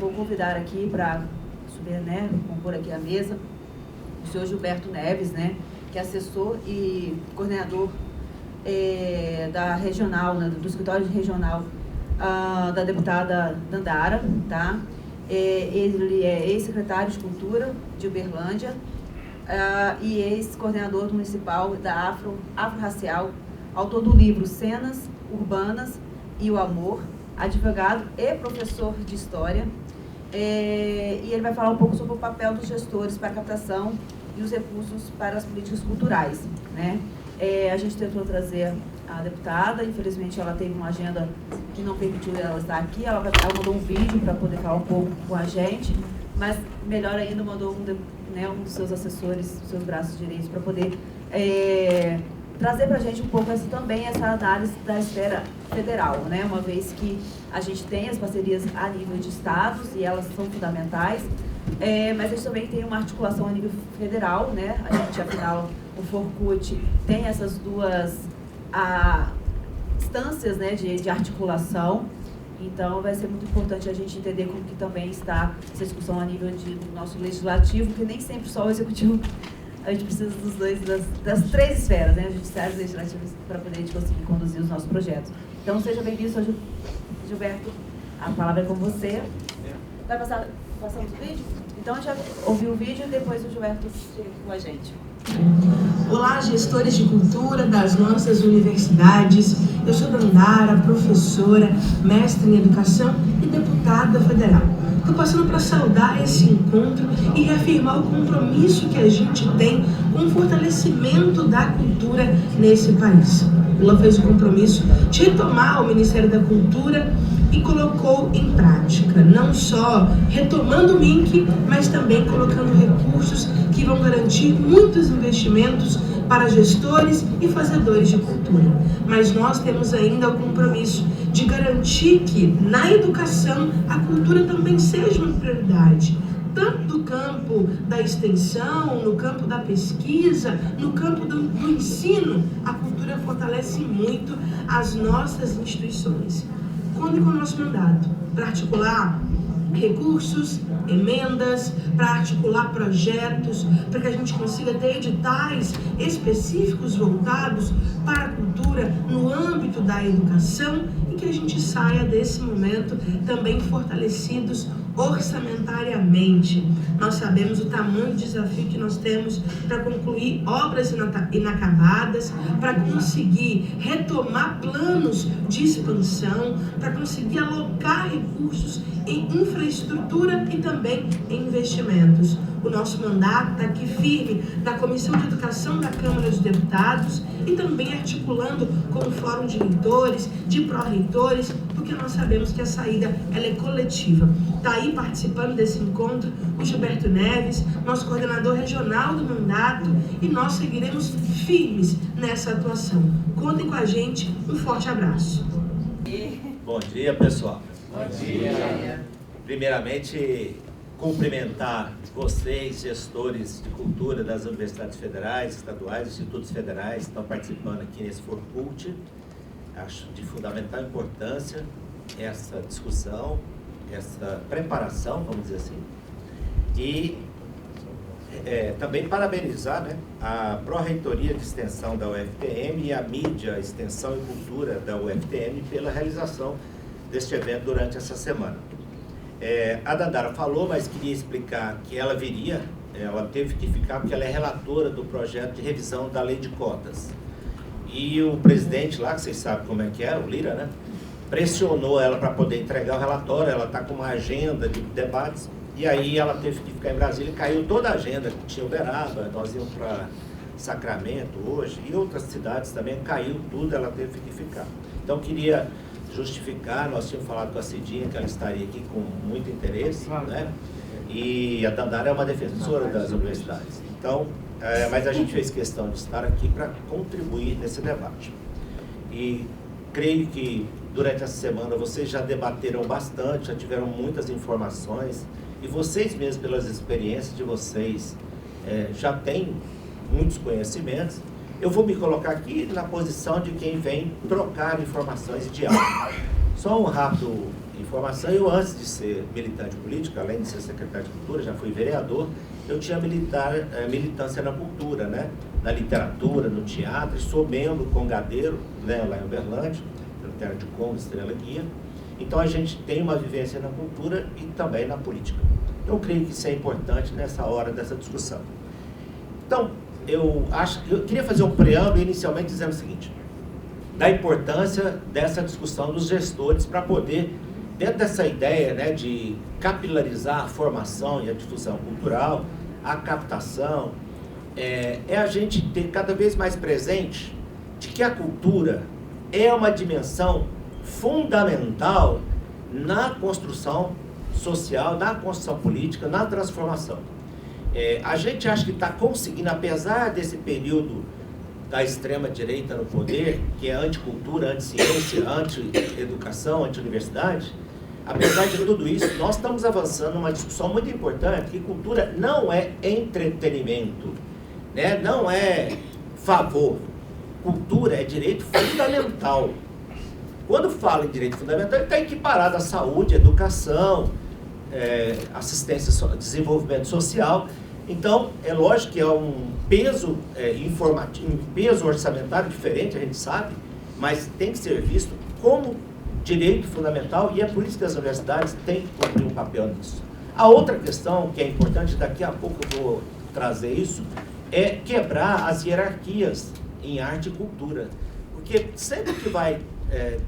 Vou convidar aqui para subir, né, compor aqui a mesa, o senhor Gilberto Neves, né, que é assessor e coordenador da regional, né, do escritório regional da deputada Dandara, tá? Ele é ex-secretário de Cultura de Uberlândia e ex-coordenador municipal da Afro-Racial, autor do livro Cenas Urbanas e o Amor, advogado e professor de História. E ele vai falar um pouco sobre o papel dos gestores para a captação e os recursos para as políticas culturais, né? A gente tentou trazer a deputada, infelizmente ela teve uma agenda que não permitiu ela estar aqui, ela mandou um vídeo para poder falar um pouco com a gente, mas melhor ainda mandou um dos seus assessores, seus braços direitos, para poder trazer para a gente um pouco também essa análise da esfera federal, né? Uma vez que a gente tem as parcerias a nível de estados e elas são fundamentais, mas a gente também tem uma articulação a nível federal, né? A gente, afinal, o Forcut tem essas duas instâncias, né, de articulação, então vai ser muito importante a gente entender como que também está essa discussão a nível do nosso legislativo, que nem sempre só o executivo, a gente precisa dos dois, das três esferas, né, judiciários e legislativos, para poder a gente conseguir conduzir os nossos projetos. Então, seja bem-vindo, senhor Gilberto, a palavra é com você. Vai passamos o vídeo? Então, a gente já ouviu o vídeo e depois o Gilberto chega com a gente. Olá, gestores de cultura das nossas universidades. Eu sou Dandara, professora, mestre em educação e deputada federal. Estou passando para saudar esse encontro e reafirmar o compromisso que a gente tem com o fortalecimento da cultura nesse país. Lula fez o compromisso de retomar o Ministério da Cultura e colocou em prática, não só retomando o MINC, mas também colocando recursos que vão garantir muitos investimentos para gestores e fazedores de cultura. Mas nós temos ainda o compromisso de garantir que na educação a cultura também seja uma prioridade, tanto no campo da extensão, no campo da pesquisa, no campo do ensino. A cultura fortalece muito as nossas instituições. Conte com o nosso mandato para articular recursos, emendas, para articular projetos, para que a gente consiga ter editais específicos voltados para a cultura no âmbito da educação e que a gente saia desse momento também fortalecidos orçamentariamente. Nós sabemos o tamanho do desafio que nós temos para concluir obras inacabadas, para conseguir retomar planos de expansão, para conseguir alocar recursos em infraestrutura e também em investimentos. O nosso mandato está aqui firme na Comissão de Educação da Câmara dos Deputados e também articulando com o Fórum de Reitores, de pró-reitores, porque nós sabemos que a saída ela é coletiva. Está aí participando desse encontro o Gilberto Neves, nosso coordenador regional do mandato, e nós seguiremos firmes nessa atuação. Contem com a gente, um forte abraço. Bom dia, pessoal. Bom dia. Primeiramente, cumprimentar vocês, gestores de cultura das universidades federais, estaduais, institutos federais, que estão participando aqui nesse Forcult. Acho de fundamental importância essa discussão, essa preparação, vamos dizer assim, e também parabenizar, né, a Pró-Reitoria de Extensão da UFPM e a Mídia, Extensão e Cultura da UFPM pela realização deste evento durante essa semana. A Dandara falou, mas queria explicar que ela viria, ela teve que ficar porque ela é relatora do projeto de revisão da lei de cotas. E o presidente lá, que vocês sabem como é que era, o Lira, né, pressionou ela para poder entregar o relatório. Ela está com uma agenda de debates, e aí ela teve que ficar em Brasília e caiu toda a agenda, que tinha Uberaba, nós íamos para Sacramento hoje, e outras cidades também, caiu tudo, ela teve que ficar. Então queria justificar, nós tínhamos falado com a Cidinha que ela estaria aqui com muito interesse, né? E a Dandara é uma defensora das universidades. Então, mas a gente fez questão de estar aqui para contribuir nesse debate. E creio que durante essa semana vocês já debateram bastante, já tiveram muitas informações, e vocês mesmos, pelas experiências de vocês, já têm muitos conhecimentos. Eu vou me colocar aqui na posição de quem vem trocar informações e diálogo. Só um rápido em formação. Eu, antes de ser militante político, além de ser secretário de Cultura, já fui vereador, eu tinha militância na cultura, né? Na literatura, no teatro, sou membro congadeiro, né, lá em Uberlândia, no Teatro de Congo, Estrela Guia. Então a gente tem uma vivência na cultura e também na política. Eu creio que isso é importante nessa hora dessa discussão. Então, eu queria fazer um preâmbulo inicialmente dizendo o seguinte: da importância dessa discussão dos gestores para poder, dentro dessa ideia, né, de capilarizar a formação e a difusão cultural, a captação, a gente ter cada vez mais presente de que a cultura é uma dimensão fundamental na construção social, na construção política, na transformação. A gente acha que está conseguindo, apesar desse período da extrema-direita no poder, que é anticultura, anti-ciência, anti-educação, anti-universidade, apesar de tudo isso, nós estamos avançando numa discussão muito importante, que cultura não é entretenimento, né? Não é favor. Cultura é direito fundamental. Quando fala em direito fundamental, ele está equiparado à saúde, educação, assistência, desenvolvimento social. Então, é lógico que é um peso informativo, um peso orçamentário diferente, a gente sabe, mas tem que ser visto como direito fundamental, e é por isso que as universidades têm que cumprir um papel nisso. A outra questão que é importante, daqui a pouco eu vou trazer isso, é quebrar as hierarquias em arte e cultura. Porque sempre que vai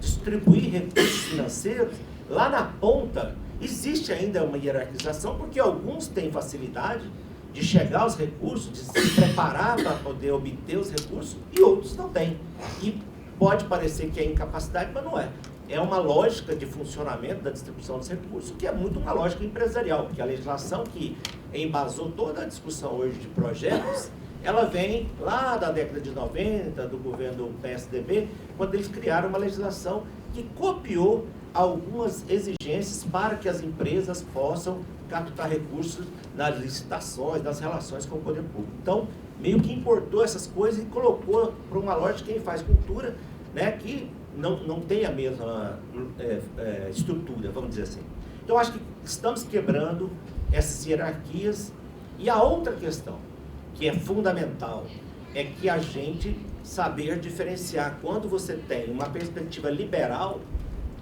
distribuir recursos financeiros, lá na ponta existe ainda uma hierarquização, porque alguns têm facilidade de chegar aos recursos, de se preparar para poder obter os recursos, e outros não têm. E pode parecer que é incapacidade, mas não é. É uma lógica de funcionamento da distribuição dos recursos, que é muito uma lógica empresarial, porque a legislação que embasou toda a discussão hoje de projetos, ela vem lá da década de 90, do governo PSDB, quando eles criaram uma legislação que copiou algumas exigências para que as empresas possam captar recursos nas licitações, nas relações com o poder público. Então, meio que importou essas coisas e colocou para uma lógica quem faz cultura, né, que não tem a mesma estrutura, vamos dizer assim. Então, acho que estamos quebrando essas hierarquias. E a outra questão, que é fundamental, é que a gente saber diferenciar quando você tem uma perspectiva liberal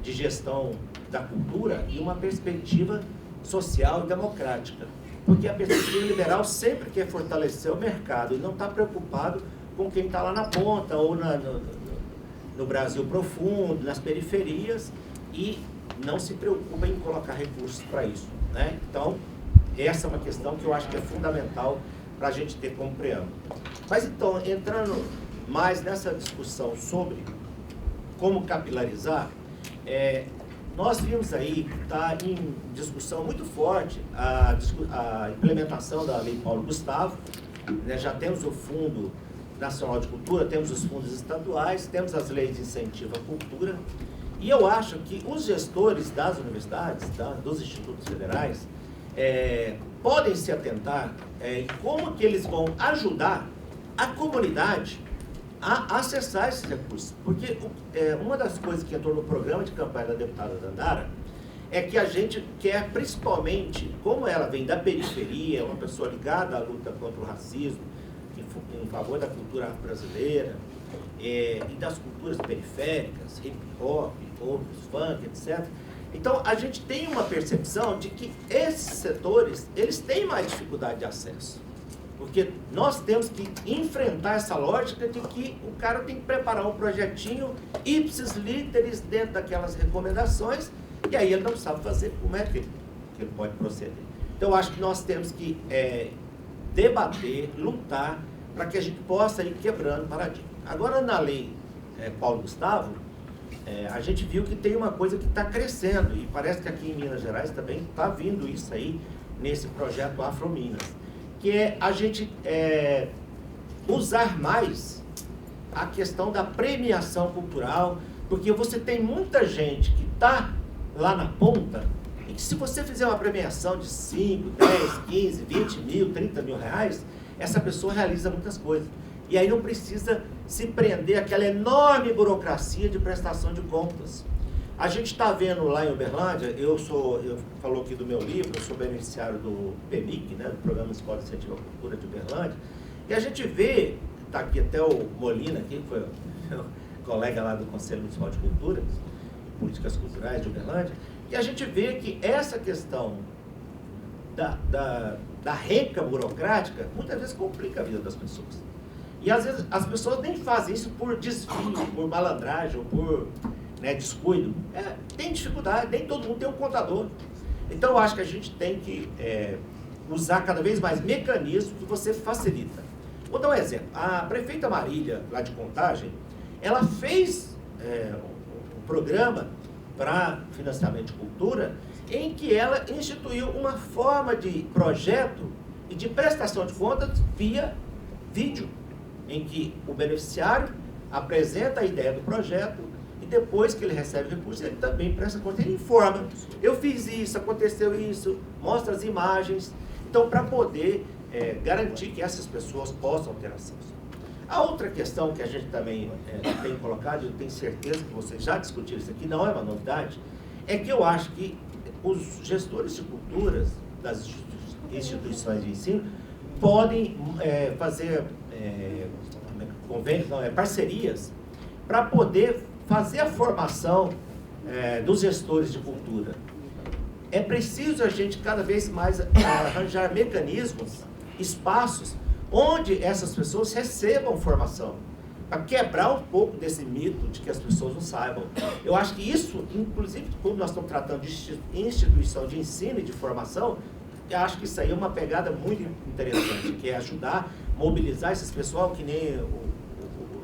de gestão da cultura e uma perspectiva social e democrática. Porque a perspectiva liberal sempre quer fortalecer o mercado e não está preocupado com quem está lá na ponta ou no Brasil profundo, nas periferias, e não se preocupa em colocar recursos para isso, né? Então, essa é uma questão que eu acho que é fundamental para a gente ter como preâmbulo. Mas então, entrando mais nessa discussão sobre como capilarizar, nós vimos aí que está em discussão muito forte a implementação da Lei Paulo Gustavo, né? Já temos o Fundo Nacional de Cultura, temos os fundos estaduais, temos as leis de incentivo à cultura, e eu acho que os gestores das universidades, dos institutos federais, podem se atentar em como que eles vão ajudar a comunidade a acessar esses recursos. Porque uma das coisas que entrou no programa de campanha da deputada Dandara é que a gente quer, principalmente, como ela vem da periferia, é uma pessoa ligada à luta contra o racismo, em favor da cultura brasileira e das culturas periféricas, hip hop, outros, funk, etc. Então, a gente tem uma percepção de que esses setores, eles têm mais dificuldade de acesso. Porque nós temos que enfrentar essa lógica de que o cara tem que preparar um projetinho ipsis literis dentro daquelas recomendações, e aí ele não sabe fazer como é que ele pode proceder. Então, eu acho que nós temos que debater, lutar, para que a gente possa ir quebrando paradigma. Agora, na lei Paulo Gustavo, a gente viu que tem uma coisa que está crescendo, e parece que aqui em Minas Gerais também está vindo isso aí, nesse projeto Afro Minas, que é a gente usar mais a questão da premiação cultural, porque você tem muita gente que está lá na ponta, e que se você fizer uma premiação de 5, 10, 15, 20 mil, 30 mil reais, essa pessoa realiza muitas coisas. E aí não precisa se prender àquela enorme burocracia de prestação de contas. A gente está vendo lá em Uberlândia, falou aqui do meu livro, eu sou beneficiário do PEMIC, né, do Programa Escola de Incentivo à Cultura de Uberlândia, e a gente vê, está aqui até o Molina, aqui, que foi o colega lá do Conselho Municipal de Cultura e Políticas Culturais de Uberlândia, e a gente vê que essa questão da renca burocrática, muitas vezes complica a vida das pessoas. E às vezes as pessoas nem fazem isso por desvio, por malandragem, ou por descuido. Tem dificuldade, nem todo mundo tem um contador. Então eu acho que a gente tem que usar cada vez mais mecanismos que você facilita. Vou dar um exemplo. A prefeita Marília, lá de Contagem, ela fez um programa para financiamento de cultura, em que ela instituiu uma forma de projeto e de prestação de contas via vídeo, em que o beneficiário apresenta a ideia do projeto e depois que ele recebe recursos, ele também presta conta, ele informa. Eu fiz isso, aconteceu isso, mostra as imagens. Então, para poder garantir que essas pessoas possam ter acesso. A outra questão que a gente também tem colocado, eu tenho certeza que vocês já discutiram isso aqui, não é uma novidade, é que eu acho que os gestores de culturas das instituições de ensino podem fazer convênios, parcerias, para poder fazer a formação dos gestores de cultura. É preciso a gente cada vez mais arranjar mecanismos, espaços, onde essas pessoas recebam formação, para quebrar um pouco desse mito de que as pessoas não saibam. Eu acho que isso, inclusive, como nós estamos tratando de instituição de ensino e de formação, eu acho que isso aí é uma pegada muito interessante, que é ajudar, mobilizar esses pessoal, que nem o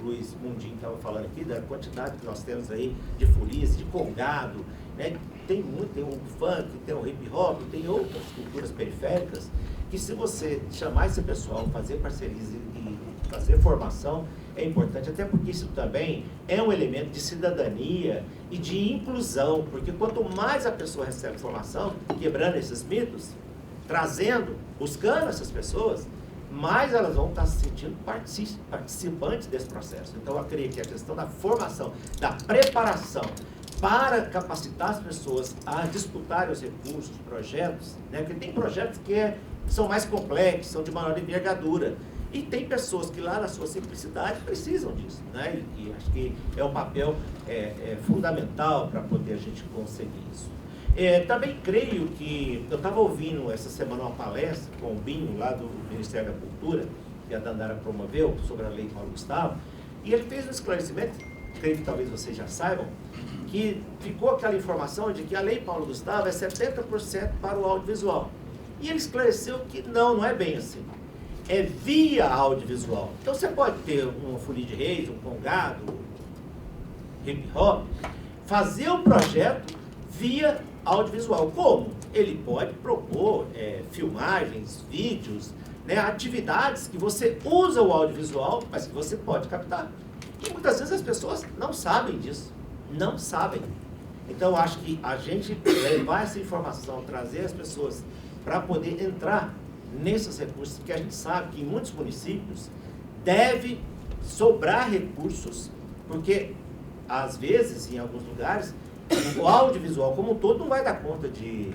Luiz Mundinho estava falando aqui, da quantidade que nós temos aí de folia, de congado, né? Tem o funk, tem o hip hop, tem outras culturas periféricas, que se você chamar esse pessoal, fazer parcerias e fazer formação, é importante, até porque isso também é um elemento de cidadania e de inclusão, porque quanto mais a pessoa recebe formação, quebrando esses mitos, trazendo, buscando essas pessoas, mais elas vão estar se sentindo participantes desse processo. Então, eu creio que a questão da formação, da preparação, para capacitar as pessoas a disputarem os recursos, projetos, né? Porque tem projetos que são mais complexos, são de maior envergadura. E tem pessoas que lá na sua simplicidade precisam disso, né? E acho que é um papel fundamental para poder a gente conseguir isso. Também creio que, eu estava ouvindo essa semana uma palestra com o Binho, lá do Ministério da Cultura, que a Dandara promoveu, sobre a Lei Paulo Gustavo, e ele fez um esclarecimento, creio que talvez vocês já saibam, que ficou aquela informação de que a Lei Paulo Gustavo é 70% para o audiovisual. E ele esclareceu que não é bem assim. É via audiovisual. Então você pode ter uma folia de reis, um congado, hip hop, fazer o projeto via audiovisual. Como? Ele pode propor filmagens, vídeos, né, atividades que você usa o audiovisual, mas que você pode captar. E muitas vezes as pessoas não sabem disso. Não sabem. Então, acho que a gente levar essa informação, trazer as pessoas para poder entrar nesses recursos, que a gente sabe que em muitos municípios deve sobrar recursos, porque, às vezes, em alguns lugares, o audiovisual como um todo não vai dar conta de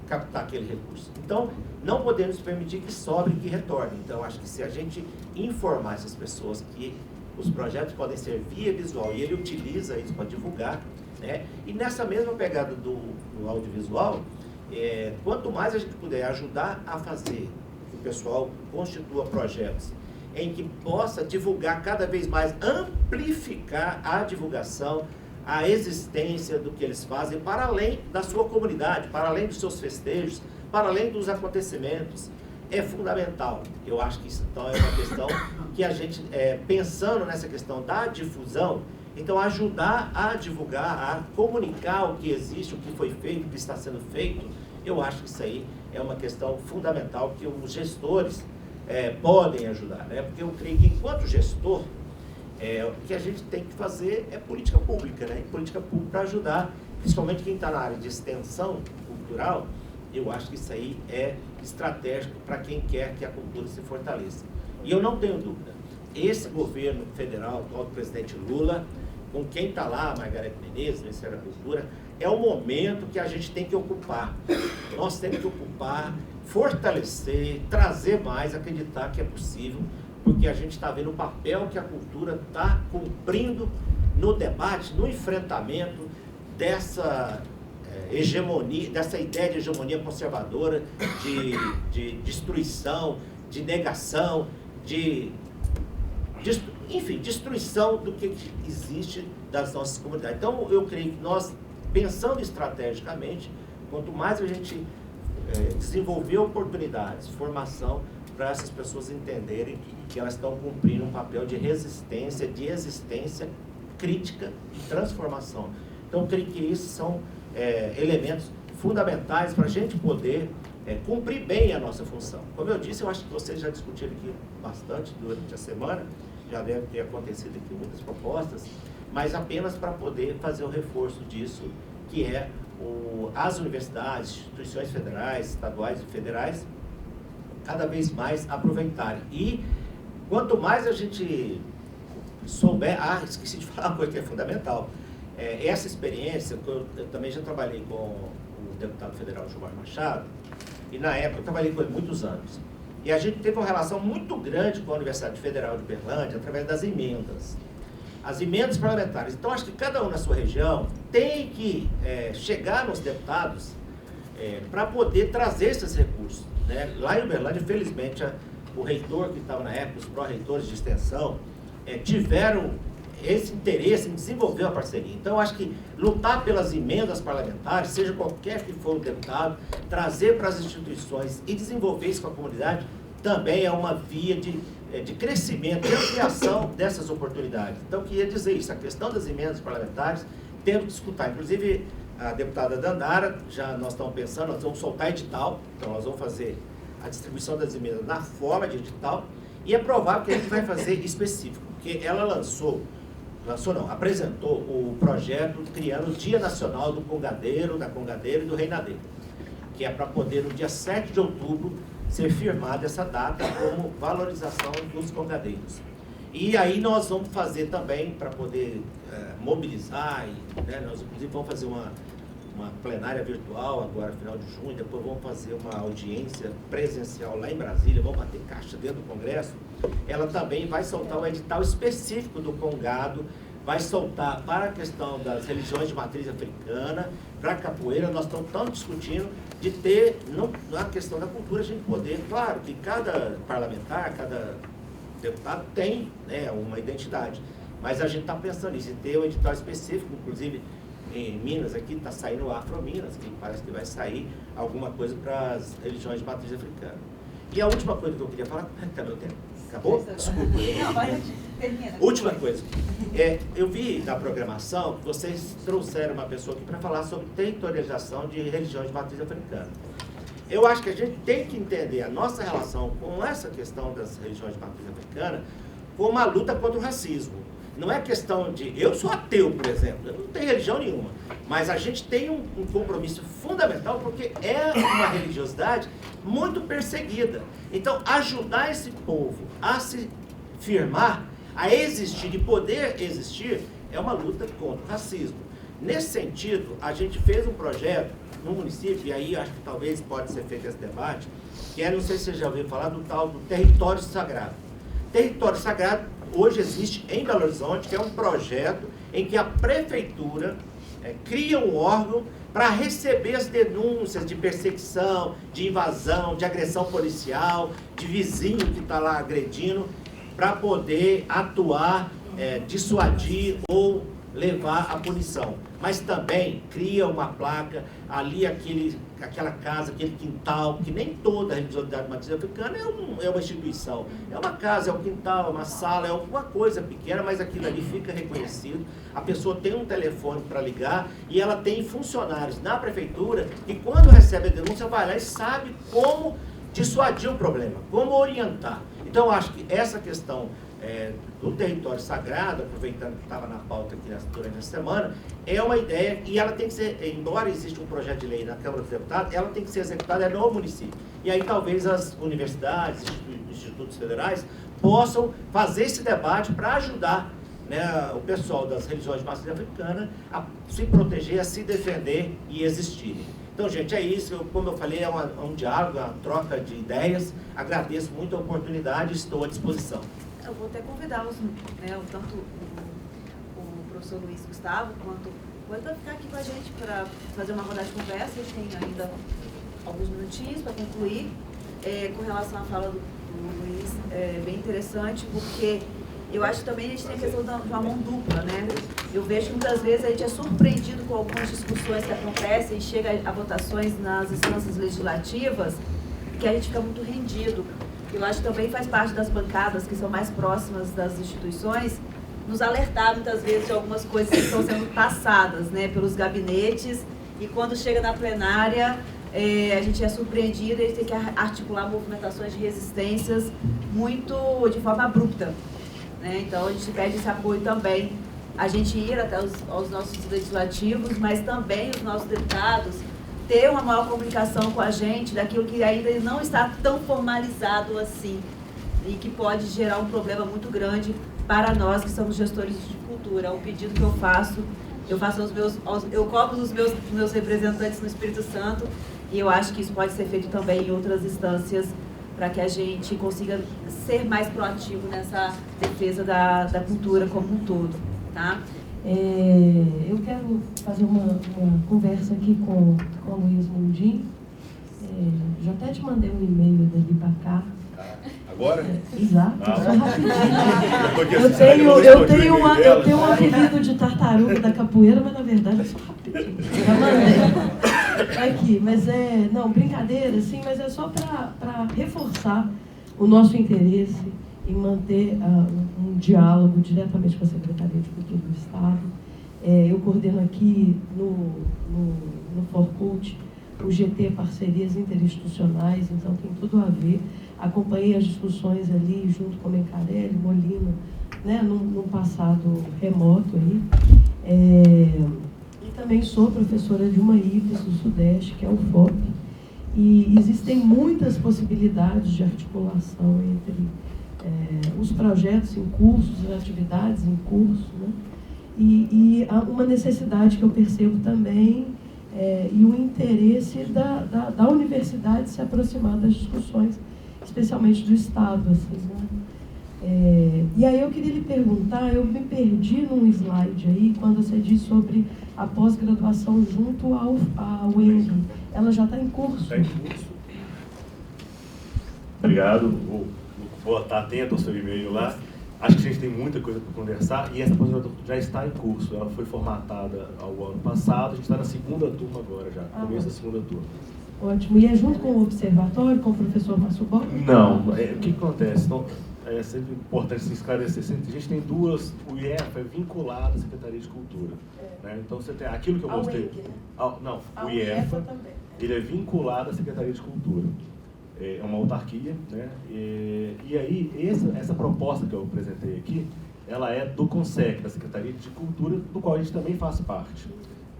captar aquele recurso. Então, não podemos permitir que sobre e que retorne. Então, acho que se a gente informar essas pessoas que os projetos podem ser via visual e ele utiliza isso para divulgar, né? E nessa mesma pegada do audiovisual, quanto mais a gente puder ajudar a fazer que o pessoal constitua projetos em que possa divulgar cada vez mais, amplificar a divulgação, a existência do que eles fazem para além da sua comunidade, para além dos seus festejos, para além dos acontecimentos, é fundamental. Eu acho que isso então é uma questão que a gente, pensando nessa questão da difusão, então ajudar a divulgar, a comunicar o que existe, o que foi feito, o que está sendo feito, eu acho que isso aí é uma questão fundamental que os gestores podem ajudar, né? Porque eu creio que enquanto gestor, o que a gente tem que fazer é política pública, né? E política pública para ajudar, principalmente quem está na área de extensão cultural, eu acho que isso aí é estratégico para quem quer que a cultura se fortaleça. E eu não tenho dúvida, esse governo federal, atual do presidente Lula, com quem está lá, Margarete Menezes, Ministério da Cultura, é o momento que a gente tem que ocupar. Nós temos que ocupar, fortalecer, trazer mais, acreditar que é possível, porque a gente está vendo o papel que a cultura está cumprindo no debate, no enfrentamento dessa hegemonia, dessa ideia de hegemonia conservadora, de destruição, de negação, enfim, destruição do que existe das nossas comunidades. Então, eu creio que nós, pensando estrategicamente, quanto mais a gente desenvolver oportunidades, formação, para essas pessoas entenderem que elas estão cumprindo um papel de resistência, de existência crítica e transformação. Então, eu creio que esses são elementos fundamentais para a gente poder cumprir bem a nossa função. Como eu disse, eu acho que vocês já discutiram aqui bastante durante a semana, já deve ter acontecido aqui muitas propostas, mas apenas para poder fazer o reforço disso, que é as universidades, instituições federais, estaduais e federais, cada vez mais aproveitarem. E quanto mais a gente souber... esqueci de falar uma coisa que é fundamental. Essa experiência, eu também já trabalhei com o deputado federal Gilmar Machado, e na época eu trabalhei com ele muitos anos. E a gente teve uma relação muito grande com a Universidade Federal de Uberlândia através das emendas. As emendas parlamentares. Então, acho que cada um na sua região tem que chegar nos deputados para poder trazer esses recursos, né? Lá em Uberlândia, felizmente, o reitor que estava na época, os pró-reitores de extensão, tiveram esse interesse em desenvolver a parceria. Então, acho que lutar pelas emendas parlamentares, seja qualquer que for o deputado, trazer para as instituições e desenvolver isso com a comunidade, também é uma via de crescimento, de ampliação dessas oportunidades. Então, eu queria dizer isso, a questão das emendas parlamentares, temos que discutir. Inclusive, a deputada Dandara, já nós estamos pensando, nós vamos soltar edital, então nós vamos fazer a distribuição das emendas na forma de edital, e é provável que a gente vai fazer específico, porque ela apresentou o projeto criando o Dia Nacional do Congadeiro, da Congadeira e do Reinadeiro, que é para poder, no dia 7 de outubro, ser firmada essa data como valorização dos congadeiros. E aí nós vamos fazer também, para poder mobilizar, nós inclusive vamos fazer uma plenária virtual agora, final de junho, depois vamos fazer uma audiência presencial lá em Brasília, vamos bater caixa dentro do Congresso. Ela também vai soltar um edital específico do Congado, vai soltar para a questão das religiões de matriz africana, para a capoeira. Nós estamos discutindo de ter, na questão da cultura, a gente poder, claro que cada parlamentar, cada deputado tem uma identidade, mas a gente está pensando nisso, em ter um edital específico, inclusive em Minas aqui está saindo o Afro Minas, que parece que vai sair alguma coisa para as religiões de matriz africana. E a última coisa que eu queria falar, está meu tempo? Acabou? Desculpa. Não, mas termina. Última coisa. Eu vi na programação que vocês trouxeram uma pessoa aqui para falar sobre territorialização de religiões de matriz africana. Eu acho que a gente tem que entender a nossa relação com essa questão das religiões de matriz africana como uma luta contra o racismo. Não é questão de... Eu sou ateu, por exemplo, eu não tenho religião nenhuma, mas a gente tem um compromisso fundamental porque é uma religiosidade muito perseguida. Então, ajudar esse povo a se firmar, a existir e poder existir, é uma luta contra o racismo. Nesse sentido, a gente fez um projeto no município, e aí acho que talvez pode ser feito esse debate, que não sei se você já ouviu falar do tal do território sagrado. Território sagrado hoje existe em Belo Horizonte, que é um projeto em que a prefeitura cria um órgão para receber as denúncias de perseguição, de invasão, de agressão policial, de vizinho que está lá agredindo, para poder atuar, dissuadir ou levar à punição. Mas também cria uma placa ali, aquela casa, aquele quintal, que nem toda a religiosidade matriz africana é uma instituição. É uma casa, é um quintal, é uma sala, é alguma coisa pequena, mas aquilo ali fica reconhecido. A pessoa tem um telefone para ligar e ela tem funcionários na prefeitura que quando recebe a denúncia vai lá e sabe como dissuadir o problema, como orientar. Então, eu acho que essa questão do território sagrado, aproveitando que estava na pauta aqui durante a semana, é uma ideia e ela tem que ser, embora exista um projeto de lei na Câmara dos Deputados, ela tem que ser executada no município. E aí talvez as universidades, institutos federais, possam fazer esse debate para ajudar né, o pessoal das religiões de matriz africana a se proteger, a se defender e existirem. Então, gente, é isso. Como eu falei, é um diálogo, é uma troca de ideias. Agradeço muito a oportunidade e estou à disposição. Eu vou até convidá-los, né, tanto o professor Luiz Gustavo quanto o Eda ficar aqui com a gente para fazer uma rodada de conversa. A gente tem ainda alguns minutinhos para concluir. Com relação à fala do Luiz, é bem interessante, porque eu acho que também a gente tem a questão de uma mão dupla, né? Eu vejo que muitas vezes a gente é surpreendido com algumas discussões que acontecem e chega a votações nas instâncias legislativas que a gente fica muito rendido. Eu acho que também faz parte das bancadas que são mais próximas das instituições nos alertar muitas vezes de algumas coisas que estão sendo passadas, né, pelos gabinetes, e quando chega na plenária a gente é surpreendido e a gente tem que articular movimentações de resistências de forma abrupta, né? Então a gente pede esse apoio também, a gente ir até aos nossos legislativos, mas também os nossos deputados ter uma maior comunicação com a gente daquilo que ainda não está tão formalizado assim e que pode gerar um problema muito grande para nós que somos gestores de cultura. É um pedido que eu faço eu cobro os meus representantes no Espírito Santo, e eu acho que isso pode ser feito também em outras instâncias para que a gente consiga ser mais proativo nessa defesa da cultura como um todo, tá? Eu quero fazer uma conversa aqui com o Luiz Mundim. Já até te mandei um e-mail dali para cá. Agora? Exato, só rapidinho. Eu tenho um apelido de tartaruga da capoeira, mas na verdade é só rapidinho. Já mandei. Aqui, mas não, brincadeira, sim, mas é só para reforçar o nosso interesse em manter um diálogo diretamente com a Secretaria de Cultura do Estado. Eu coordeno aqui no Forcult o GT Parcerias Interinstitucionais, então tem tudo a ver. Acompanhei as discussões ali junto com Mencarelli, Molina, né, num passado remoto aí. E também sou professora de uma IFES do Sudeste, que é o FOP, e existem muitas possibilidades de articulação entre os projetos em curso, as atividades em curso, né? E há uma necessidade que eu percebo também e o interesse da universidade se aproximar das discussões, especialmente do Estado, assim, né? E aí eu queria lhe perguntar, eu me perdi num slide aí, quando você disse sobre a pós-graduação junto à UENG. Ela já está em curso? Está em curso. Obrigado, vou estar atento ao seu e-mail lá. Acho que a gente tem muita coisa para conversar e essa pós-graduação já está em curso. Ela foi formatada ao ano passado, a gente está na segunda turma agora já, começo da segunda turma. Ótimo. E é junto com o observatório, com o professor Márcio Bob? Não. O que acontece? Então, é sempre importante se esclarecer. A gente tem duas... O IEFA é vinculado à Secretaria de Cultura. Né? Então, você tem aquilo que eu mostrei... UENG, né? O IEFA também. Ele é vinculado à Secretaria de Cultura. É uma autarquia, né? E aí, essa proposta que eu apresentei aqui, ela é do CONSEC, da Secretaria de Cultura, do qual a gente também faz parte,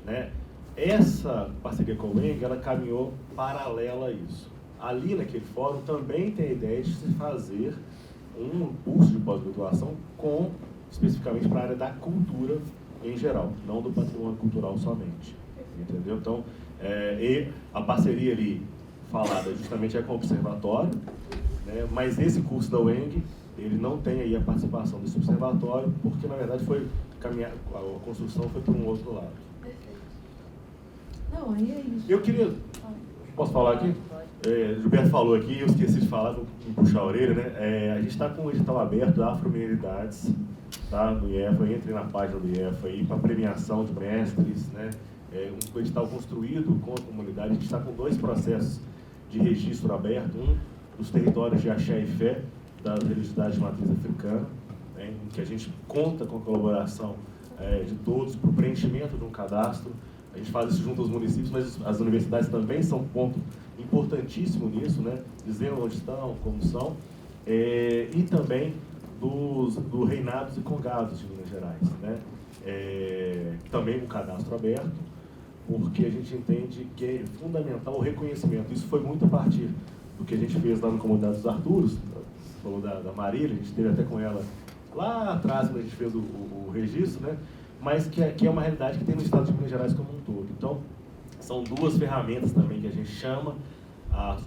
né? Essa parceria com a UENG, ela caminhou paralela a isso. Ali naquele fórum também tem a ideia de se fazer um curso de pós-graduação especificamente para a área da cultura em geral, não do patrimônio cultural somente, entendeu? Então, e a parceria ali falada justamente é com o observatório, né? Mas esse curso da UENG, ele não tem aí a participação desse observatório, porque na verdade a construção foi por um outro lado. Não, aí é isso. Eu queria... Posso falar aqui? Gilberto falou aqui, eu esqueci de falar, vou me puxar a orelha, né? A gente está com o edital aberto, Afro-Humanidades, tá? No IEFA, entre na página do IEFA aí, para premiação de mestres, né? Um edital construído com a comunidade. A gente está com 2 processos de registro aberto, um dos territórios de Axé e Fé, da religiosidade de matriz africana, né? Em que a gente conta com a colaboração de todos para o preenchimento de um cadastro. A gente faz isso junto aos municípios, mas as universidades também são um ponto importantíssimo nisso, né? Dizendo onde estão, como são, e também do Reinados e Congados de Minas Gerais, né? Também um cadastro aberto, porque a gente entende que é fundamental o reconhecimento. Isso foi muito a partir do que a gente fez lá no Comunidade dos Arturos, falou da Marília, a gente esteve até com ela lá atrás, quando a gente fez o registro, né? Mas que é uma realidade que tem no estado de Minas Gerais como um todo. Então, são duas ferramentas também que a gente chama a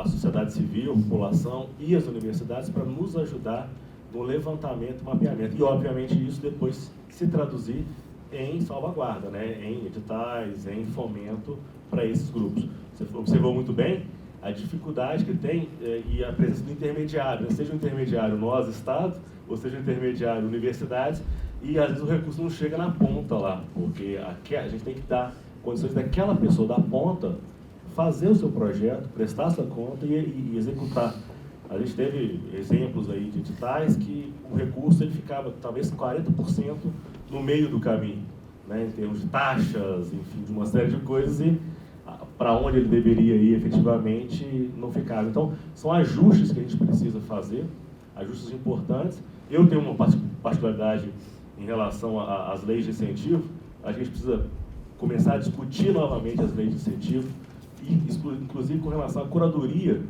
sociedade civil, a população e as universidades para nos ajudar no levantamento, mapeamento. E, obviamente, isso depois se traduzir em salvaguarda, né? Em editais, em fomento para esses grupos. Você observou muito bem a dificuldade que tem e a presença do intermediário, né? Seja o intermediário nós, Estado, ou seja o intermediário universidades, e às vezes o recurso não chega na ponta lá, porque a gente tem que dar condições daquela pessoa da ponta fazer o seu projeto, prestar sua conta e executar. A gente teve exemplos aí de editais que o recurso ele ficava talvez 40% no meio do caminho, né, em termos de taxas, enfim, de uma série de coisas, e para onde ele deveria ir efetivamente não ficava. Então, são ajustes que a gente precisa fazer, ajustes importantes. Eu tenho uma particularidade em relação às leis de incentivo. A gente precisa começar a discutir novamente as leis de incentivo, e inclusive com relação à curadoria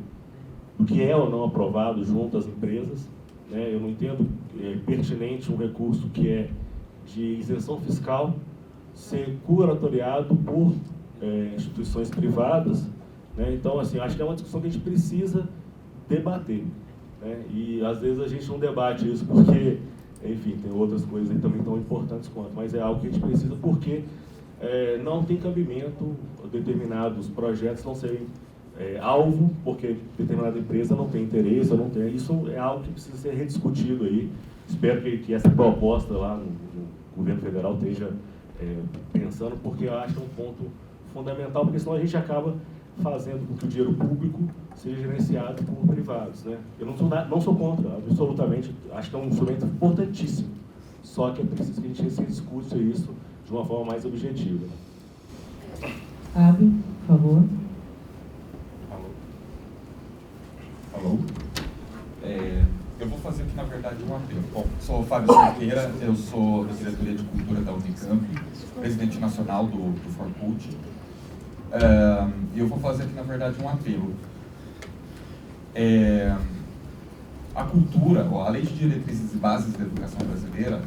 do que é ou não aprovado junto às empresas, né? Eu não entendo pertinente um recurso que é de isenção fiscal ser curatoriado por instituições privadas, né? Então, assim, acho que é uma discussão que a gente precisa debater, né? E às vezes a gente não debate isso porque, enfim, tem outras coisas aí também tão importantes quanto, mas é algo que a gente precisa porque não tem cabimento determinados projetos não serem alvo, porque determinada empresa não tem interesse, ou não tem. Isso é algo que precisa ser rediscutido aí. Espero que essa proposta lá no governo federal esteja pensando, porque eu acho que é um ponto fundamental, porque senão a gente acaba fazendo com que o dinheiro público seja gerenciado por privados, né? Eu não sou contra, absolutamente, acho que é um instrumento importantíssimo, só que é preciso que a gente discute isso de uma forma mais objetiva. Fábio, por favor. Alô? Eu vou fazer aqui, na verdade, um apelo. Bom, sou o Fábio Cerqueira, eu sou da Diretoria de Cultura da Unicamp, presidente nacional do Forcult. E eu vou fazer aqui, na verdade, um apelo. A cultura, a Lei de Diretrizes e Bases da Educação Brasileira,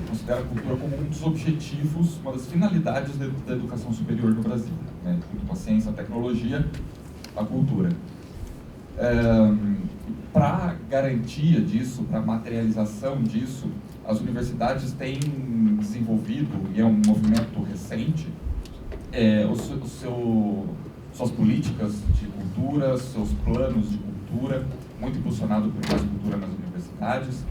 considera a cultura como um dos objetivos, uma das finalidades da educação superior no Brasil, né? Junto com a ciência, a tecnologia, a cultura. Para garantia disso, para materialização disso, as universidades têm desenvolvido, e é um movimento recente, suas políticas de cultura, seus planos de cultura, muito impulsionado por mais cultura nas universidades,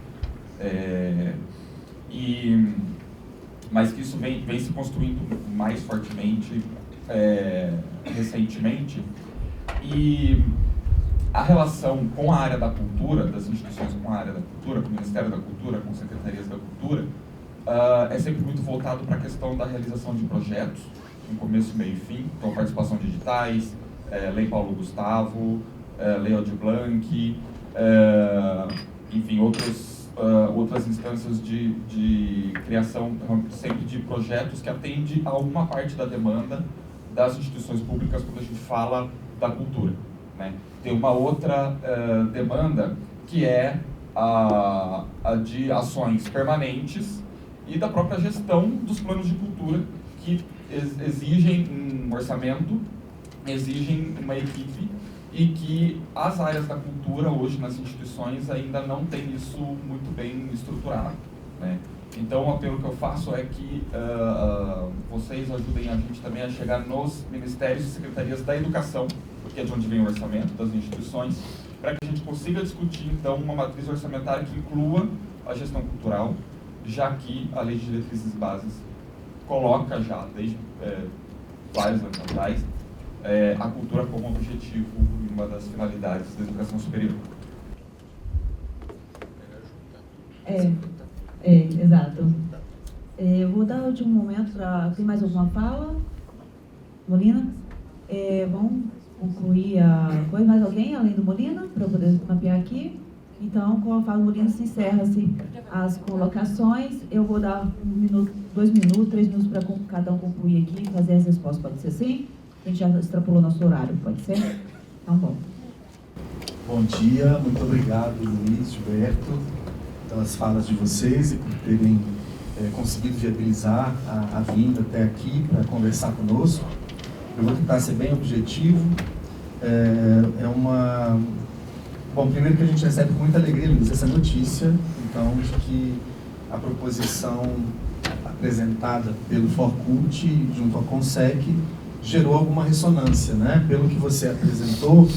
mas que isso vem se construindo mais fortemente recentemente. E a relação com a área da cultura, das instituições com a área da cultura, com o Ministério da Cultura, com secretarias da cultura, é sempre muito voltado para a questão da realização de projetos, em começo, meio e fim, então participação de editais, Lei Paulo Gustavo, Lei Aldir Blanc, enfim, outras instâncias de criação sempre de projetos que atendem a alguma parte da demanda das instituições públicas quando a gente fala da cultura, né? Tem uma outra demanda que é a de ações permanentes e da própria gestão dos planos de cultura, que exigem um orçamento, exigem uma equipe, e que as áreas da cultura hoje nas instituições ainda não têm isso muito bem estruturado, né? Então o apelo que eu faço é que vocês ajudem a gente também a chegar nos ministérios e secretarias da educação, que é de onde vem o orçamento das instituições, para que a gente consiga discutir então uma matriz orçamentária que inclua a gestão cultural, já que a Lei de Diretrizes e Bases coloca já, desde vários anos atrás, a cultura como objetivo e uma das finalidades da educação superior. Exato. Eu vou dar de um momento para... Tem mais alguma fala? Molina? Vamos concluir a coisa. Mais alguém além do Molina? Para eu poder mapear aqui. Então, com a fala do Molina, se encerra-se as colocações. Eu vou dar 1 minuto, 2 minutos, 3 minutos para cada um concluir aqui e fazer as respostas. Pode ser assim? A gente já extrapolou nosso horário, pode ser? Então, bom. Bom dia, muito obrigado, Luiz, Gilberto. pelas falas de vocês e por terem conseguido viabilizar a vinda até aqui para conversar conosco. Eu vou tentar ser bem objetivo. Bom, primeiro que a gente recebe com muita alegria, Luiz, essa notícia, então, de que a proposição apresentada pelo Forcult junto ao Consec gerou alguma ressonância, né? Pelo que você apresentou,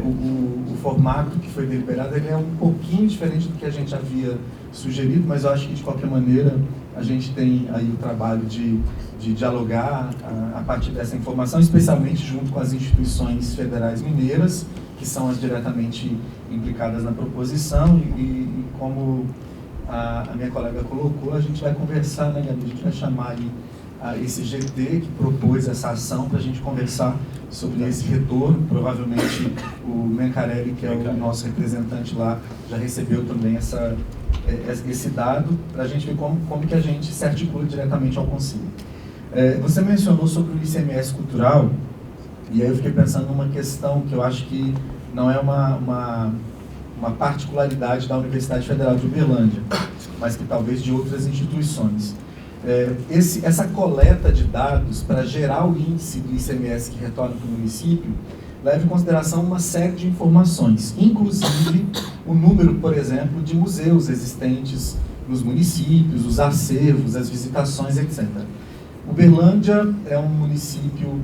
o formato que foi deliberado ele é um pouquinho diferente do que a gente havia sugerido, mas eu acho que, de qualquer maneira, a gente tem aí o trabalho de dialogar a partir dessa informação, especialmente junto com as instituições federais mineiras, que são as diretamente implicadas na proposição, e como a minha colega colocou, a gente vai conversar, né, Gabi? A gente vai chamar aí esse GT que propôs essa ação para a gente conversar sobre esse retorno. Provavelmente o Mencarelli, que é o nosso representante lá, já recebeu também esse dado, para a gente ver como que a gente se articula diretamente ao Conselho. Você mencionou sobre o ICMS cultural, e aí eu fiquei pensando numa questão que eu acho que não é uma particularidade da Universidade Federal de Uberlândia, mas que talvez de outras instituições. Essa coleta de dados para gerar o índice do ICMS que retorna para o município leva em consideração uma série de informações, inclusive o número, por exemplo, de museus existentes nos municípios, os acervos, as visitações, etc. Uberlândia é um município,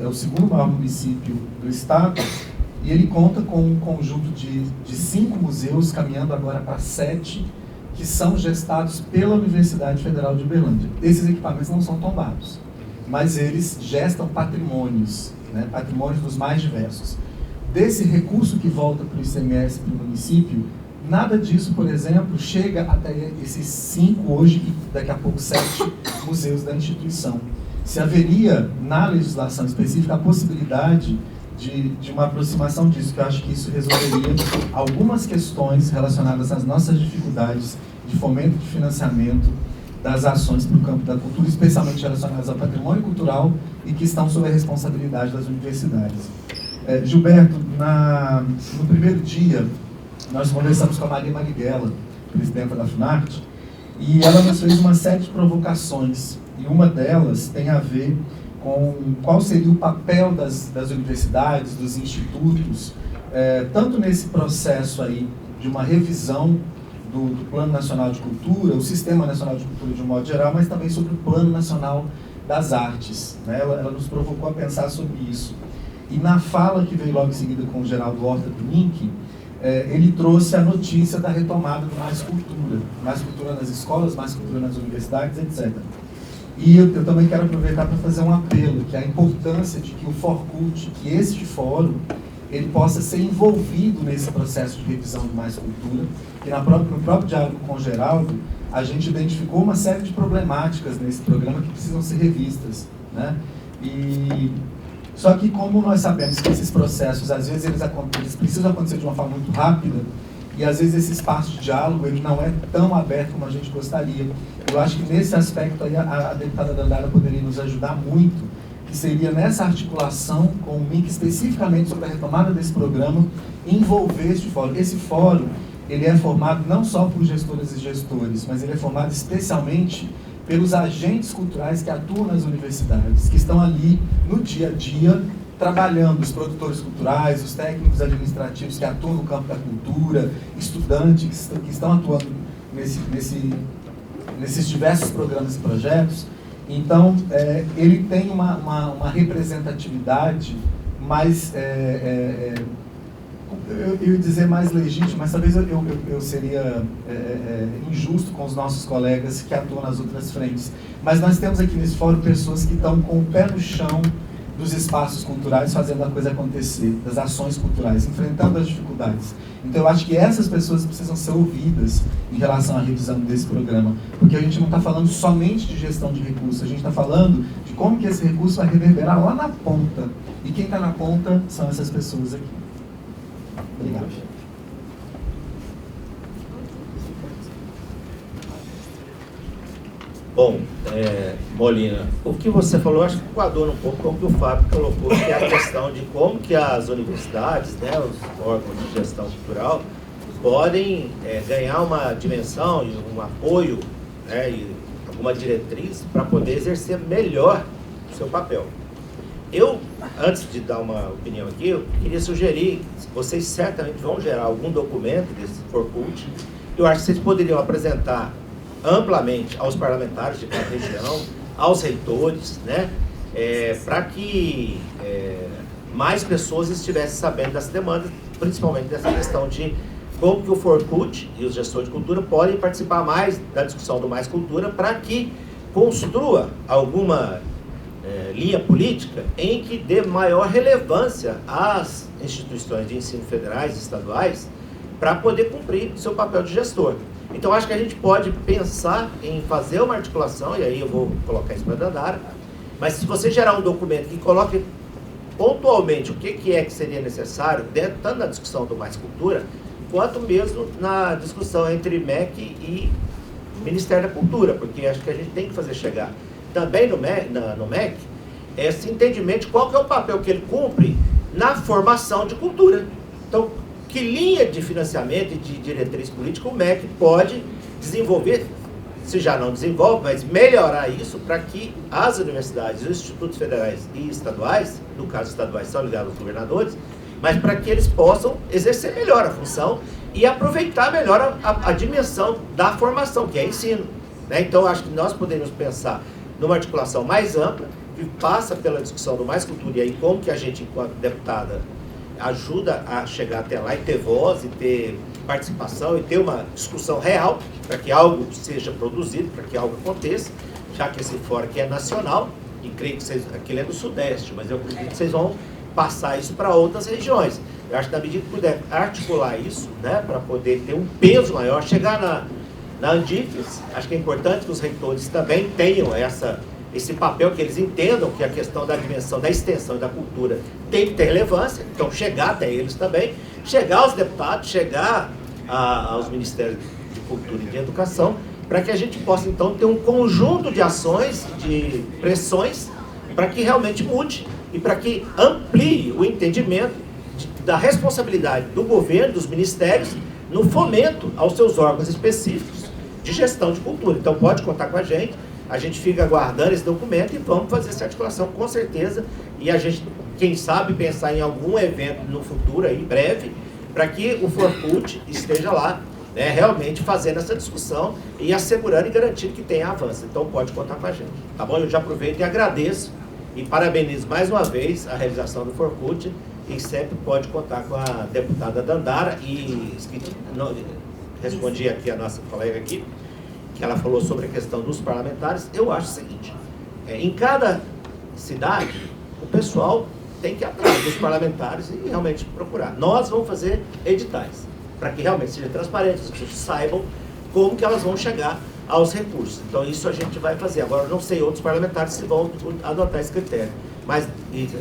é o segundo maior município do estado, e ele conta com um conjunto de 5 museus, caminhando agora para 7, que são gestados pela Universidade Federal de Uberlândia. Esses equipamentos não são tombados, mas eles gestam patrimônios, né, patrimônios dos mais diversos. Desse recurso que volta para o ICMS para o município, nada disso, por exemplo, chega até esses 5 hoje e daqui a pouco 7 museus da instituição. Se haveria, na legislação específica, a possibilidade de uma aproximação disso, que eu acho que isso resolveria algumas questões relacionadas às nossas dificuldades de fomento de financiamento das ações para o campo da cultura, especialmente relacionadas ao patrimônio cultural e que estão sob a responsabilidade das universidades. Gilberto, no primeiro dia, nós conversamos com a Maria Marighella, presidenta da Funarte, e ela nos fez uma série de provocações, e uma delas tem a ver com qual seria o papel das universidades, dos institutos, tanto nesse processo aí de uma revisão do Plano Nacional de Cultura, o Sistema Nacional de Cultura de um modo geral, mas também sobre o Plano Nacional das Artes, né? Ela nos provocou a pensar sobre isso. E na fala que veio logo em seguida com o Geraldo Horta do MINC, ele trouxe a notícia da retomada do Mais Cultura nas escolas, Mais Cultura nas universidades, etc. E eu também quero aproveitar para fazer um apelo, que é a importância de que o Forcult, que este fórum, ele possa ser envolvido nesse processo de revisão do Mais Cultura, que no próprio diálogo com o Geraldo, a gente identificou uma série de problemáticas nesse programa que precisam ser revistas, né? Só que, como nós sabemos que esses processos, às vezes, eles precisam acontecer de uma forma muito rápida, e às vezes esse espaço de diálogo ele não é tão aberto como a gente gostaria. Eu acho que nesse aspecto aí a deputada Dandara poderia nos ajudar muito, que seria nessa articulação com o MINC especificamente sobre a retomada desse programa, envolver este fórum. Esse fórum, ele é formado não só por gestoras e gestores, mas ele é formado especialmente pelos agentes culturais que atuam nas universidades, que estão ali no dia a dia, trabalhando, os produtores culturais, os técnicos administrativos que atuam no campo da cultura, estudantes que estão atuando nesses diversos programas e projetos. Então, ele tem uma representatividade mais, eu ia dizer mais legítima, mas talvez eu seria injusto com os nossos colegas que atuam nas outras frentes. Mas nós temos aqui nesse fórum pessoas que estão com o pé no chão dos espaços culturais, fazendo a coisa acontecer, das ações culturais, enfrentando as dificuldades. Então, eu acho que essas pessoas precisam ser ouvidas em relação à revisão desse programa, porque a gente não está falando somente de gestão de recursos, a gente está falando de como que esse recurso vai reverberar lá na ponta. E quem está na ponta são essas pessoas aqui. Obrigado. Bom, Molina, o que você falou, acho que coaduna um pouco com o que o Fábio colocou, que é a questão de como que as universidades, né, os órgãos de gestão cultural, podem ganhar uma dimensão e um apoio, né, e alguma diretriz para poder exercer melhor o seu papel. Eu, antes de dar uma opinião aqui, eu queria sugerir, vocês certamente vão gerar algum documento desse Forcult, eu acho que vocês poderiam apresentar amplamente aos parlamentares de cada região, aos reitores, né, para que mais pessoas estivessem sabendo dessa demanda, principalmente dessa questão de como que o Forcult e os gestores de cultura podem participar mais da discussão do Mais Cultura para que construa alguma linha política em que dê maior relevância às instituições de ensino federais e estaduais para poder cumprir seu papel de gestor. Então, acho que a gente pode pensar em fazer uma articulação, e aí eu vou colocar isso para a Dandara, mas se você gerar um documento que coloque pontualmente o que é que seria necessário, dentro, tanto na discussão do Mais Cultura, quanto mesmo na discussão entre MEC e Ministério da Cultura, porque acho que a gente tem que fazer chegar também no MEC esse entendimento de qual que é o papel que ele cumpre na formação de cultura. Então, que linha de financiamento e de diretriz política o MEC pode desenvolver, se já não desenvolve, mas melhorar isso para que as universidades, os institutos federais e estaduais, no caso estaduais são ligados aos governadores, mas para que eles possam exercer melhor a função e aproveitar melhor a dimensão da formação, que é ensino, né? Então, acho que nós poderíamos pensar numa articulação mais ampla, que passa pela discussão do Mais Cultura, e aí como que a gente, enquanto deputada, ajuda a chegar até lá e ter voz, e ter participação, e ter uma discussão real, para que algo seja produzido, para que algo aconteça, já que esse fórum aqui é nacional, e creio que aquele é do Sudeste, mas eu acredito que vocês vão passar isso para outras regiões. Eu acho que na medida que puder articular isso, né, para poder ter um peso maior, chegar na Andifes, acho que é importante que os reitores também tenham esse papel, que eles entendam que a questão da dimensão da extensão e da cultura tem que ter relevância, então chegar até eles também, chegar aos deputados, chegar aos Ministérios de Cultura e de Educação, para que a gente possa então ter um conjunto de ações, de pressões, para que realmente mude e para que amplie o entendimento da responsabilidade do governo, dos ministérios, no fomento aos seus órgãos específicos de gestão de cultura. Então pode contar com a gente fica aguardando esse documento e vamos fazer essa articulação com certeza, e a gente, quem sabe, pensar em algum evento no futuro, aí, breve, para que o Forcult esteja lá, né, realmente fazendo essa discussão e assegurando e garantindo que tenha avanço. Então pode contar com a gente, tá bom? Eu já aproveito e agradeço e parabenizo mais uma vez a realização do Forcult, e sempre pode contar com a deputada Dandara, e respondi aqui a nossa colega aqui, que ela falou sobre a questão dos parlamentares. Eu acho o seguinte, em cada cidade, o pessoal tem que ir atrás dos parlamentares e realmente procurar. Nós vamos fazer editais, para que realmente seja transparente, as pessoas saibam como que elas vão chegar aos recursos. Então isso a gente vai fazer. Agora eu não sei outros parlamentares se vão adotar esse critério, mas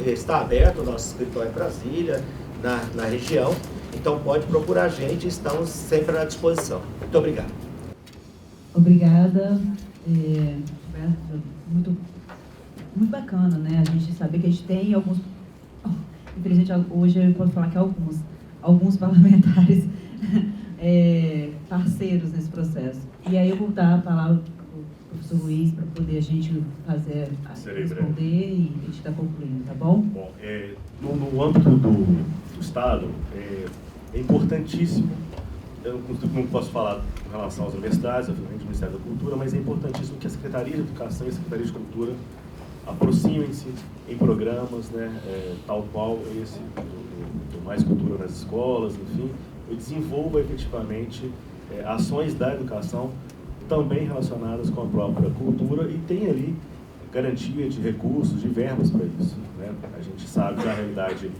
está aberto o nosso escritório em Brasília, na região, então pode procurar a gente, estamos sempre à disposição. Muito obrigado. Obrigada. Muito bacana, né? A gente saber que a gente tem alguns... Infelizmente, hoje eu posso falar que alguns parlamentares parceiros nesse processo. E aí eu vou dar a palavra para o professor Luiz para poder a gente responder e a gente está concluindo, tá bom? Bom, no âmbito do Estado, é importantíssimo, eu não posso falar em relação às universidades, obviamente, do Ministério da Cultura, mas é importantíssimo que a Secretaria de Educação e a Secretaria de Cultura aproximem-se em programas, né, tal qual esse do Mais Cultura nas escolas, enfim, e desenvolva efetivamente ações da educação também relacionadas com a própria cultura, e tem ali garantia de recursos, de verbas para isso, né? A gente sabe que a realidade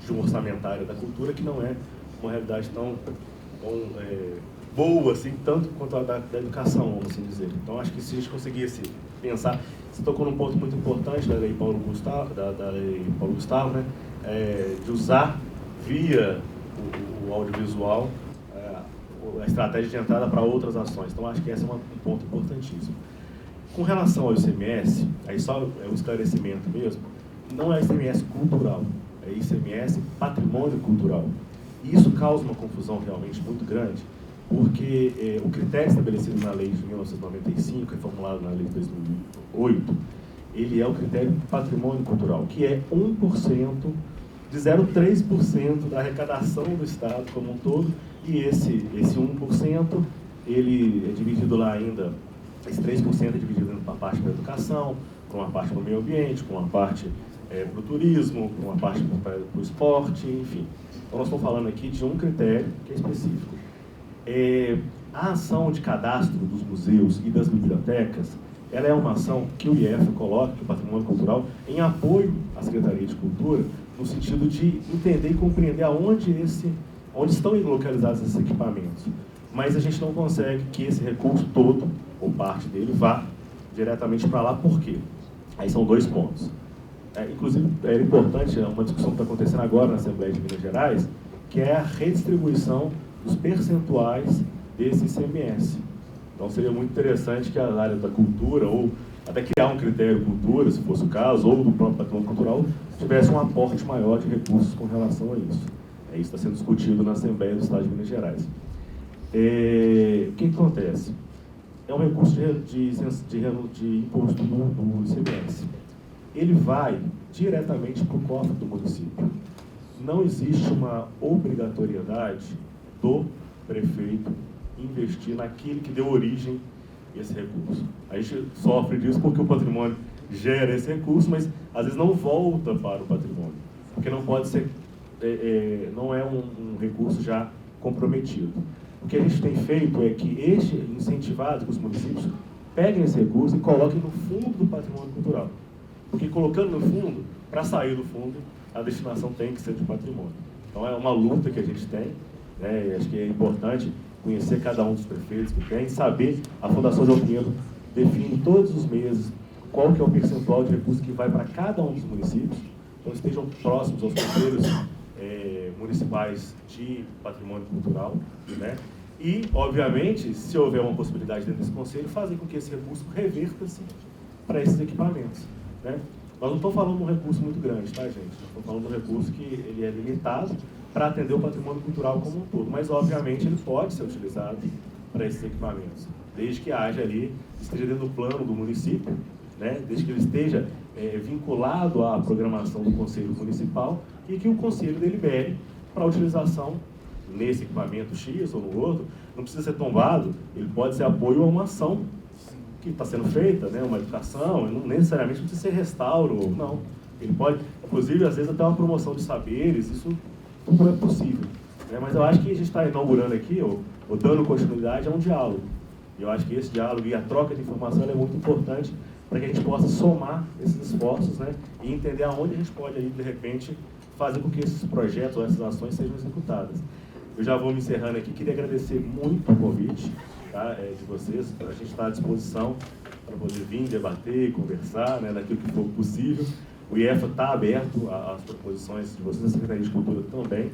de um orçamentário da cultura que não é uma realidade tão boa assim, tanto quanto a da educação, vamos assim dizer. Então acho que se a gente conseguisse pensar, você tocou num ponto muito importante da lei Paulo Gustavo, né, de usar via o audiovisual a estratégia de entrada para outras ações. Então acho que esse é um ponto importantíssimo. Com relação ao ICMS, aí só um esclarecimento mesmo, não é ICMS cultural, é ICMS patrimônio cultural. E isso causa uma confusão realmente muito grande, porque o critério estabelecido na lei de 1995, reformulado na lei de 2008, ele é o critério de patrimônio cultural, que é 1%, de 0,3% da arrecadação do Estado como um todo, e esse 1%, ele é dividido lá ainda, esse 3% é dividido para a parte da educação, para uma parte para o meio ambiente, para uma parte para o turismo, para uma parte para o esporte, enfim. Então nós estamos falando aqui de um critério que é específico. A ação de cadastro dos museus e das bibliotecas, ela é uma ação que o IEF coloca, que o Patrimônio Cultural, em apoio à Secretaria de Cultura, no sentido de entender e compreender onde estão localizados esses equipamentos. Mas a gente não consegue que esse recurso todo, ou parte dele, vá diretamente para lá. Por quê? Aí são 2 pontos. Inclusive, é importante, uma discussão que está acontecendo agora na Assembleia de Minas Gerais, que é a redistribuição dos percentuais desse ICMS. Então seria muito interessante que a área da cultura, ou até criar um critério cultura, se fosse o caso, ou do próprio patrimônio cultural, tivesse um aporte maior de recursos com relação a isso. Isso está sendo discutido na Assembleia do Estado de Minas Gerais. O que acontece? É um recurso de imposto do ICMS. Ele vai diretamente para o cofre do município. Não existe uma obrigatoriedade do prefeito investir naquele que deu origem a esse recurso. A gente sofre disso porque o patrimônio gera esse recurso, mas às vezes não volta para o patrimônio, porque não pode ser, não é um recurso já comprometido. O que a gente tem feito é que incentivado que os municípios peguem esse recurso e coloquem no fundo do patrimônio cultural. Porque colocando no fundo, para sair do fundo, a destinação tem que ser de patrimônio. Então é uma luta que a gente tem, né? E acho que é importante conhecer cada um dos prefeitos que tem, saber, a Fundação João Pinheiro define todos os meses qual que é o percentual de recursos que vai para cada um dos municípios, então estejam próximos aos conselhos municipais de patrimônio cultural, né? E, obviamente, se houver uma possibilidade dentro desse conselho, fazer com que esse recurso reverta-se para esses equipamentos, né? Nós não estamos falando de um recurso muito grande, tá, gente? Nós estamos falando de um recurso que ele é limitado para atender o patrimônio cultural como um todo, mas, obviamente, ele pode ser utilizado para esses equipamentos, desde que esteja dentro do plano do município, né? Desde que ele esteja vinculado à programação do Conselho Municipal e que o Conselho delibere para a utilização nesse equipamento X ou no outro. Não precisa ser tombado, ele pode ser apoio a uma ação que está sendo feita, né? Uma educação, não necessariamente precisa ser restauro, não. Ele pode, inclusive, às vezes até uma promoção de saberes, isso tudo é possível, né? Mas eu acho que a gente está inaugurando aqui, ou dando continuidade a um diálogo. E eu acho que esse diálogo e a troca de informação é muito importante para que a gente possa somar esses esforços, né? E entender aonde a gente pode, aí, de repente, fazer com que esses projetos ou essas ações sejam executadas. Eu já vou me encerrando aqui, queria agradecer muito o convite, tá, de vocês. A gente está à disposição para poder vir debater, conversar, né, naquilo que for possível. O IEFA está aberto às proposições de vocês, a Secretaria de Cultura também,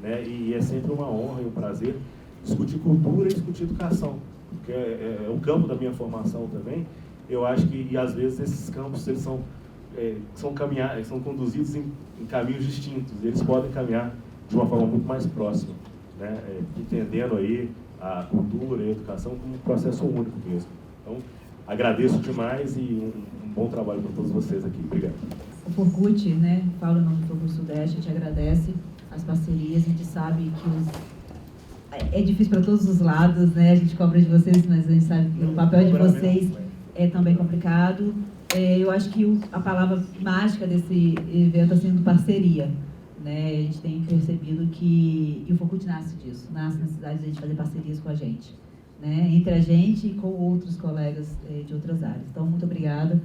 né, e é sempre uma honra e um prazer discutir cultura e discutir educação, porque é um campo da minha formação também. Eu acho que, e às vezes, esses campos eles são conduzidos em caminhos distintos, eles podem caminhar de uma forma muito mais próxima, né? Entendendo aí a cultura e a educação como um processo único mesmo. Então, agradeço demais e um bom trabalho para todos vocês aqui. Obrigado. O Forcut, né, fala o nome do Forcut Sudeste, a gente agradece as parcerias, a gente sabe que é difícil para todos os lados, né? A gente cobra de vocês, mas a gente sabe que o papel de vocês é também complicado. Eu acho que a palavra mágica desse evento está sendo parceria, né? A gente tem percebido que o Forcut nasce disso, nasce na necessidade de a gente fazer parcerias com a gente, né? Entre a gente e com outros colegas de outras áreas. Então, muito obrigada.